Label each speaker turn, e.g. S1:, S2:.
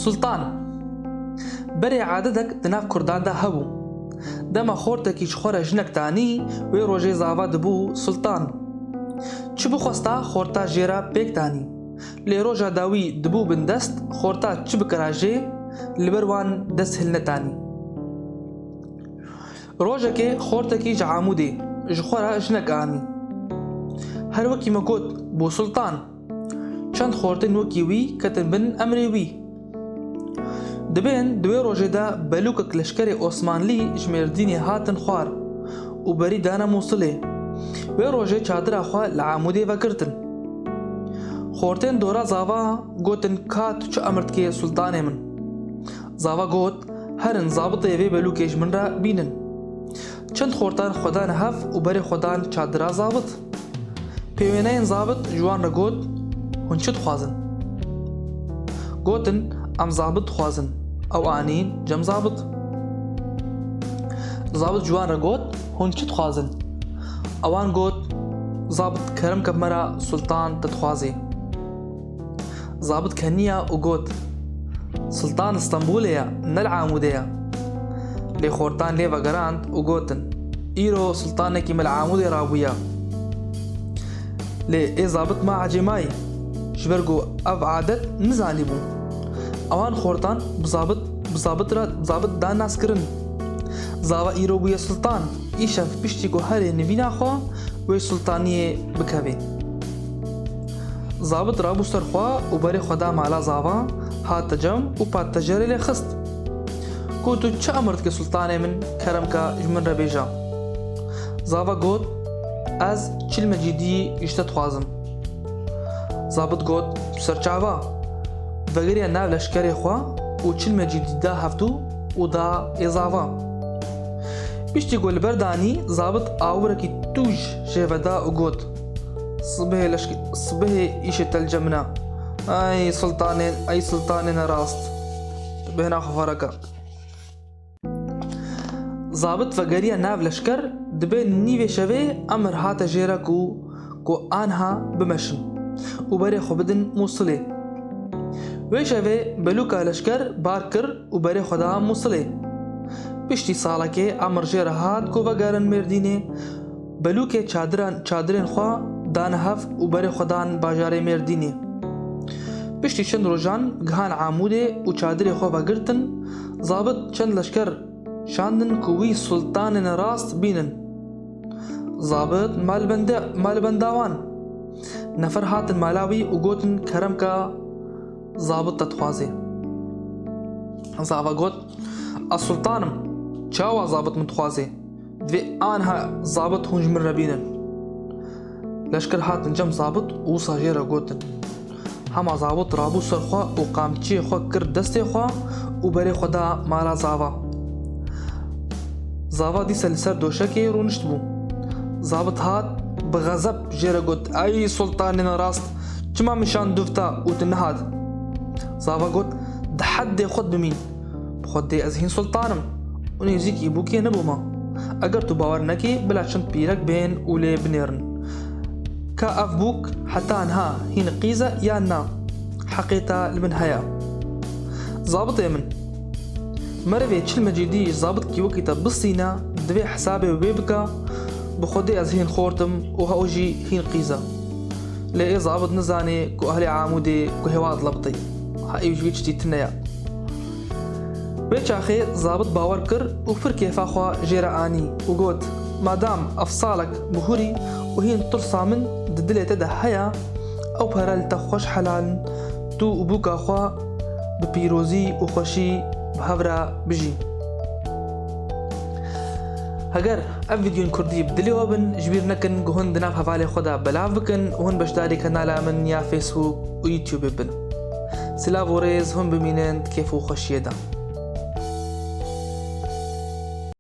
S1: سلطان بري عادتك دناف كردان دا هبو دما خورتكي خورا جنك تاني وي روجي زاوا دبو سلطان چبو خوستا خورتا جيرا بيك تاني لي روجا داوي دبو بندست خورتا چب كراجي لبروان دست هلنتاني روجكي خورتكي جعامودي جخورا جنك آني هر وكي مكوت بو سلطان چند خورتن وكي وي كتن بن امري وي دبين دوي روجي دا بلوكك لشكري عثمانلي جميرديني هاتن خوار و بري دانا موصلي وي روجي چادر اخوا لعامودي وكرتن خورتن دورا زاوا گوتن كات چو امرت كي سلطاني من زاوا گوت هرن زابطي وي بلوكيش من را بينن چند خورتان خدان هف و بري خدان چادرا زابط پيوينين زابط جوان را گوت هن چد خوازن گوتن ام زابط خوازن او آنين جم زابط جوان را گوت هن چد خوازن اوان گوت زابط كرم كب مرا سلطان تتخوازي زابط كنيا و گوت سلطان اسطنبوليا نل عاموديا لي خورتان لي وگراند و گوتن ايرو سلطانكي مل عامودي رابويا لي اي زابط ما عجماي شبرگو اف عادت نزاني بو اوان خورتان بزابط دان ناس کرن زاوا ايرو بويا سلطان ايشف بشتي گو هري نوينا خوا وي سلطانيه بكوي زابط رابو سر خوا و بري خدا مالا زاوا هات جم و پات تجري لي خست كوتو چه امرت که سلطانه من کرم کا جمن را بیجا زاوا گوت از چل مجیدی اشتت خوازم زابط گوت سرچاوا وگریا ناو لشکری خوا و چل مجیدی دا هفتو و دا ازاوا بيشتي گول برداني زابط آورکی توج شیودا و گوت صبح ایش تلجمنا ای سلطانه نراست بهنا خفارکا زابط وگریا ناو لشکر دبه نیوه شوه امر هات جیرا کو آنها بمشن و بری خوبدن موصله وی شوه بلوکا لشکر بار کر و بری خدا موصله پشتی سالا که امر جیرا هات کو وگرن مردینه بلوک چادرین خوا دان هف و بری خدان باجار مردینه پشتی چند روزان گهان عاموده و چادر خوا وگرتن زابط چند لشکر شاندن کوی سلطان راست بینن زابط مال بنداوان نفر هاتن مالاوی و گوتن کرم کا زابط تتخوازي زاوا گوت السلطانم چاوا زابط متخوازي دوی آنها زابط هنج من ربینن لشکر هاتن جم زابط و ساجيرا گوتن هما زابط رابو سر خوا و قامچی خوا کرد دست خوا و بری خدا مالا زاوا دي سلسر دوشكي رونشت بو زابط هات بغضب جيرا قلت اي سلطان راست جما مشان دفتا وتنهاد زاوا قلت ده حد خد بمين بخد دي ازهين سلطانم ونيزيكي بوكي نبوما اگر تو باور نكي بلا چند بيرك بين ولي بنيرن كا اف بوك حتى انها هين قيزة يا نا حقيتا المنهايا زابط يمن مروي چل مجيدي زابط كي وقتا بصينا دوي حسابي وبيبكا بخودي از هين خورتم وهاوجي هين قيزة لأي زابط نزاني كو أهلي عامودي كو هواد لبطي هاي وجويتشتي تنيا بيتشاخي زابط باور كر وفر كيفا خوا جيرا آني وقوت مادام أفصالك بهوري وهين ترصى من ددلي تدا هيا أو بهرال تخوش حلال تو وبوكا خوا ببيروزي وخوشي بهورا بجي هگر اف فيديو كردي بدلي وابن جبير نكن جهون دناب حوالي خدا بلاف بكن وهن بشداري كنالا من يا فيسبوك ويوتيوب بن سلاف وريز هم بمينند كيفو خشيدا